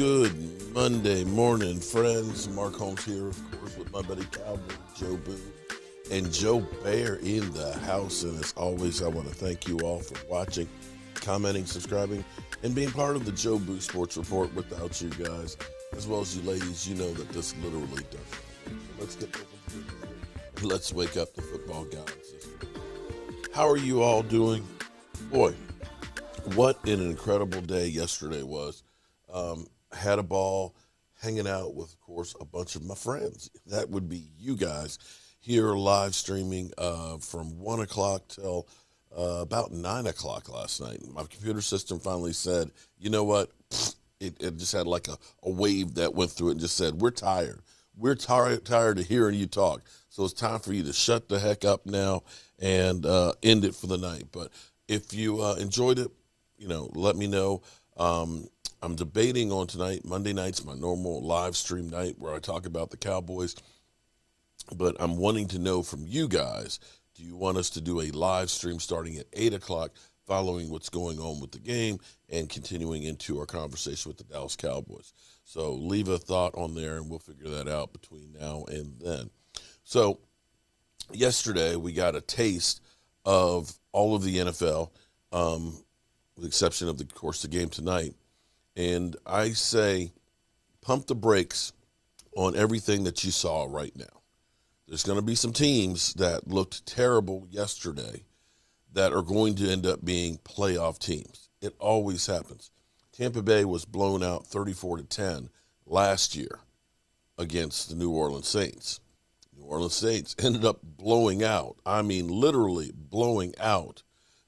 Good Monday morning, friends. Mark Holmes here, of course, with my buddy Cowboy Joe Boo and Joe Bear in the house. And as always, I want to thank you all for watching, commenting, subscribing, and being part of the Joe Boo Sports Report. Without you guys, as well as you ladies, you know that this literally doesn't. Let's get let's wake up the football gods. How are you all doing? Boy, what an incredible day yesterday was. Had a ball hanging out with, of course, a bunch of my friends. That would be you guys here live streaming from 1 o'clock till about 9 o'clock last night. My computer system finally said, you know what? It just had like a wave that went through it and just said, we're tired. We're tired of hearing you talk. So it's time for you to shut the heck up now and end it for the night. But if you enjoyed it, let me know. I'm debating on tonight. Monday night's my normal live stream night where I talk about the Cowboys. But I'm wanting to know from you guys, do you want us to do a live stream starting at 8 o'clock following what's going on with the game and continuing into our conversation with the Dallas Cowboys? So leave a thought on there, and we'll figure that out between now and then. So yesterday we got a taste of all of the NFL, with the exception of, of course, the game tonight. And I say pump the brakes on everything that you saw right now. There's going to be some teams that looked terrible yesterday that are going to end up being playoff teams. It always happens. Tampa Bay was blown out 34-10 last year against the New Orleans Saints. New Orleans Saints ended up blowing out, literally blowing out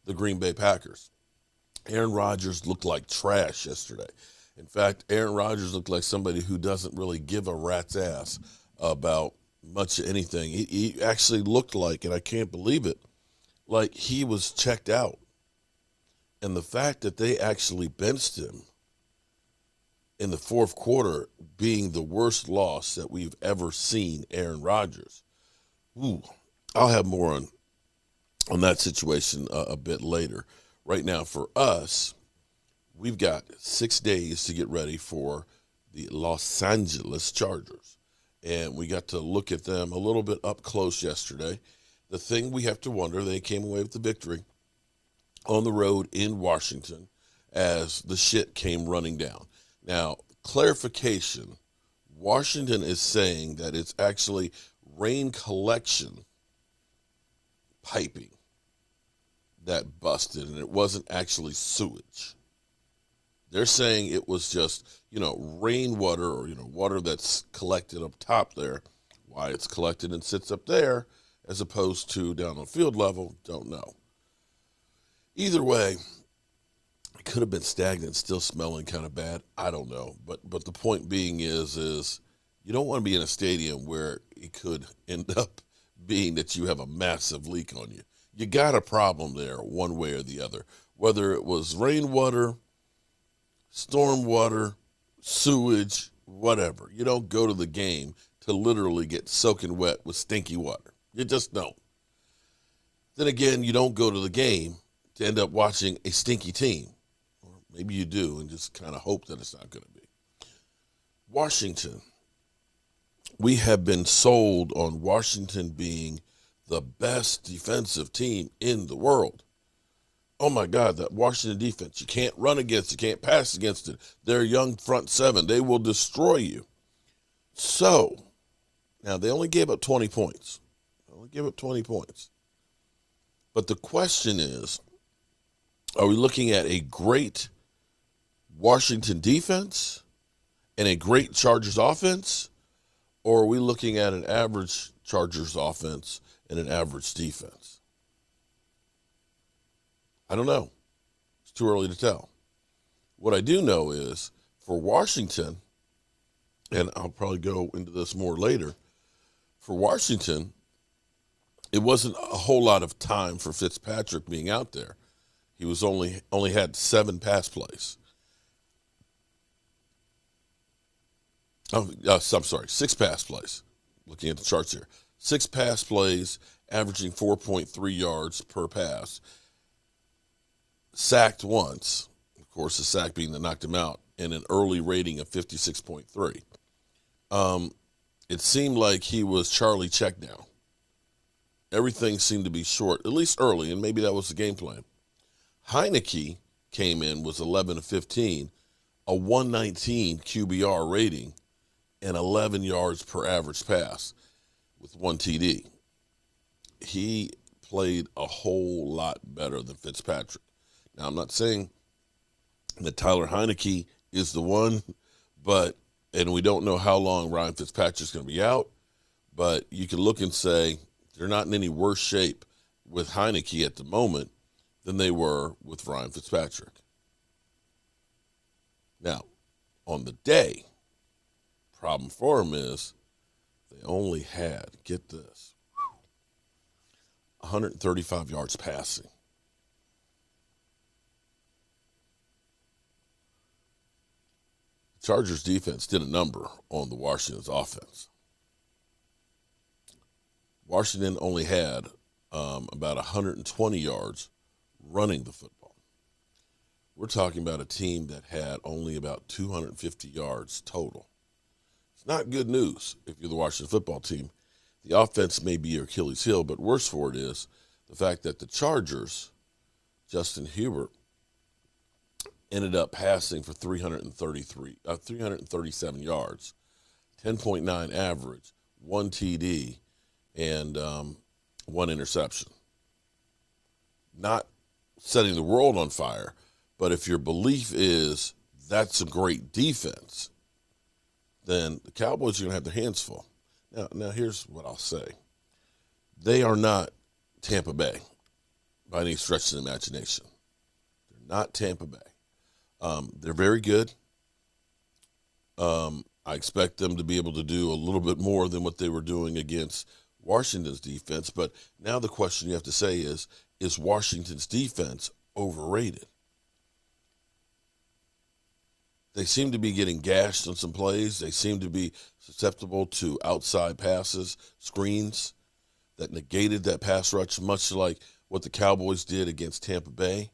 the Green Bay Packers. Aaron Rodgers looked like trash yesterday. In fact, Aaron Rodgers looked like somebody who doesn't really give a rat's ass about much of anything. He actually looked like, and I can't believe it, like he was checked out. And the fact that they actually benched him in the fourth quarter being the worst loss that we've ever seen Aaron Rodgers. I'll have more on that situation a bit later. Right now, for us, we've got 6 days to get ready for the Los Angeles Chargers. And we got to look at them a little bit up close yesterday. The thing we have to wonder, they came away with the victory on the road in Washington as the shit came running down. Now, clarification, Washington is saying that it's actually rain collection piping that busted, and it wasn't actually sewage. They're saying it was just, rainwater or, water that's collected up top there. Why it's collected and sits up there as opposed to down on field level, don't know. Either way, it could have been stagnant, still smelling kind of bad. I don't know. But the point being is you don't want to be in a stadium where it could end up being that you have a massive leak on you. You got a problem there one way or the other, whether it was rainwater, stormwater, sewage, whatever. You don't go to the game to literally get soaking wet with stinky water. You just don't. Then again, you don't go to the game to end up watching a stinky team. Or maybe you do and just kind of hope that it's not going to be. Washington. We have been sold on Washington being the best defensive team in the world. Oh, my God, that Washington defense, you can't run against it, you can't pass against it. They're a young front seven. They will destroy you. So, now they only gave up 20 points. But the question is, are we looking at a great Washington defense and a great Chargers offense, or are we looking at an average Chargers offense and an average defense? I don't know. It's too early to tell. What I do know is for Washington, and I'll probably go into this more later, for Washington, it wasn't a whole lot of time for Fitzpatrick being out there. He was only had 7 pass plays. I'm sorry, 6 pass plays. Looking at the charts here. 6 pass plays, averaging 4.3 yards per pass. Sacked once. Of course, the sack being that knocked him out. and an early rating of 56.3. It seemed like he was Charlie Checkdown. Everything seemed to be short, at least early, and maybe that was the game plan. Heineke came in, was 11 of 15, a 119 QBR rating, and 11 yards per average pass with 1 TD. He played a whole lot better than Fitzpatrick. Now, I'm not saying that Tyler Heineke is the one, and we don't know how long Ryan Fitzpatrick's going to be out, but you can look and say they're not in any worse shape with Heineke at the moment than they were with Ryan Fitzpatrick. Now, on the day, problem for him is they only had, get this, 135 yards passing. The Chargers defense did a number on the Washington's offense. Washington only had about 120 yards running the football. We're talking about a team that had only about 250 yards total. It's not good news if you're the Washington football team. The offense may be your Achilles heel, but worse for it is the fact that the Chargers, Justin Herbert, ended up passing for 337 yards, 10.9 average, 1 TD, and 1 interception. Not setting the world on fire, but if your belief is that's a great defense, then the Cowboys are going to have their hands full. Now here's what I'll say. They are not Tampa Bay by any stretch of the imagination. They're not Tampa Bay. They're very good. I expect them to be able to do a little bit more than what they were doing against Washington's defense. But now the question you have to say is Washington's defense overrated? They seem to be getting gashed on some plays. They seem to be susceptible to outside passes, screens that negated that pass rush, much like what the Cowboys did against Tampa Bay.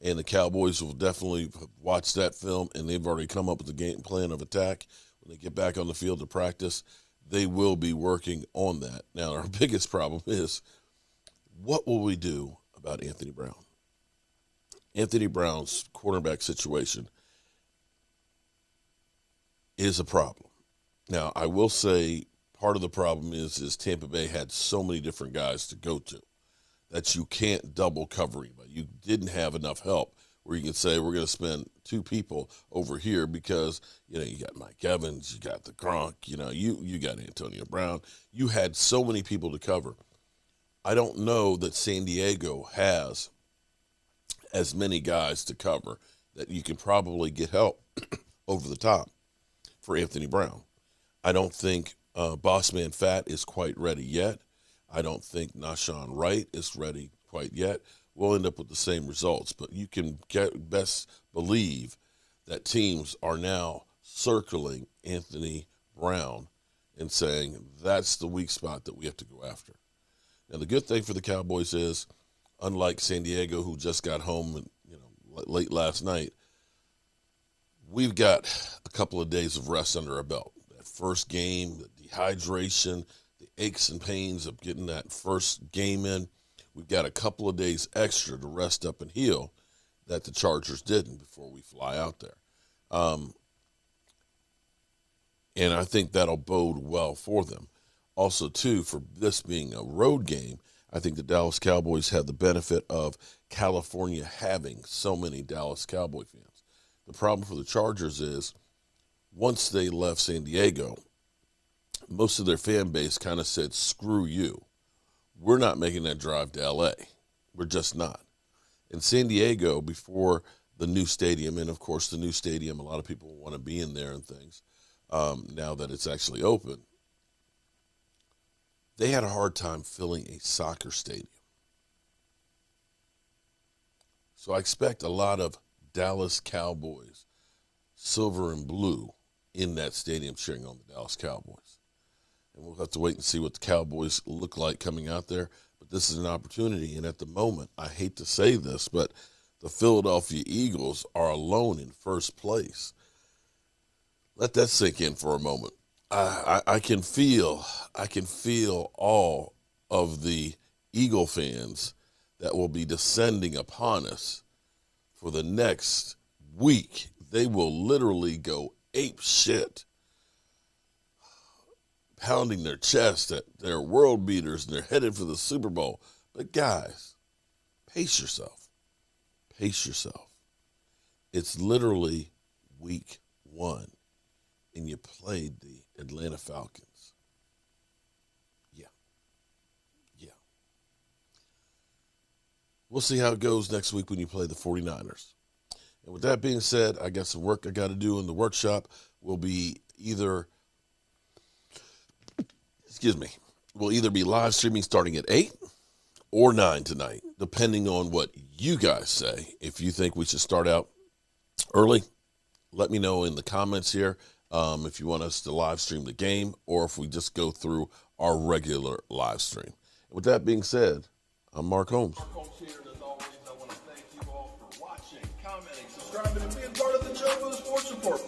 And the Cowboys will definitely watch that film, and they've already come up with a game plan of attack. When they get back on the field to practice, they will be working on that. Now, our biggest problem is, what will we do about Anthony Brown? Anthony Brown's quarterback situation is a problem. Now, I will say part of the problem is Tampa Bay had so many different guys to go to that you can't double cover anybody. You didn't have enough help where you can say we're going to spend 2 people over here because, you got Mike Evans, you got the Gronk, you got Antonio Brown. You had so many people to cover. I don't know that San Diego has as many guys to cover that you can probably get help over the top for Anthony Brown. I don't think Bossman Fat is quite ready yet. I don't think Nashawn Wright is ready quite yet. We'll end up with the same results, but you can best believe that teams are now circling Anthony Brown and saying that's the weak spot that we have to go after. Now, the good thing for the Cowboys is, unlike San Diego, who just got home late last night, we've got a couple of days of rest under our belt. That first game, the dehydration, the aches and pains of getting that first game in, we've got a couple of days extra to rest up and heal that the Chargers didn't before we fly out there. And I think that'll bode well for them. Also, too, for this being a road game, I think the Dallas Cowboys have the benefit of California having so many Dallas Cowboy fans. The problem for the Chargers is once they left San Diego, most of their fan base kind of said, screw you. We're not making that drive to L.A. We're just not. In San Diego, before the new stadium, and, of course, the new stadium, a lot of people want to be in there and things, now that it's actually open, they had a hard time filling a soccer stadium. So I expect a lot of Dallas Cowboys, silver and blue, in that stadium cheering on the Dallas Cowboys. And we'll have to wait and see what the Cowboys look like coming out there. But this is an opportunity, and at the moment, I hate to say this, but the Philadelphia Eagles are alone in first place. Let that sink in for a moment. I can feel all of the Eagle fans that will be descending upon us for the next week. They will literally go ape shit, pounding their chest that they're world beaters and they're headed for the Super Bowl. But guys, pace yourself. Pace yourself. It's literally week 1, and you played the Atlanta Falcons. Yeah. We'll see how it goes next week when you play the 49ers. And with that being said, I got some work I got to do in the workshop. We'll either be live streaming starting at 8 or 9 tonight, depending on what you guys say. If you think we should start out early, let me know in the comments here if you want us to live stream the game or if we just go through our regular live stream. And with that being said, I'm Mark Holmes. Mark Holmes here, and as always, I want to thank you all for watching, commenting, subscribing, and being part of the Joe Boo Sports Report.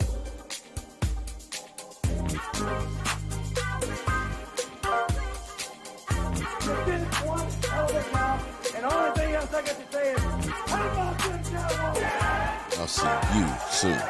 You did one hell of a job, and the only thing else I got to say is, how about them Cowboys? I'll see you soon.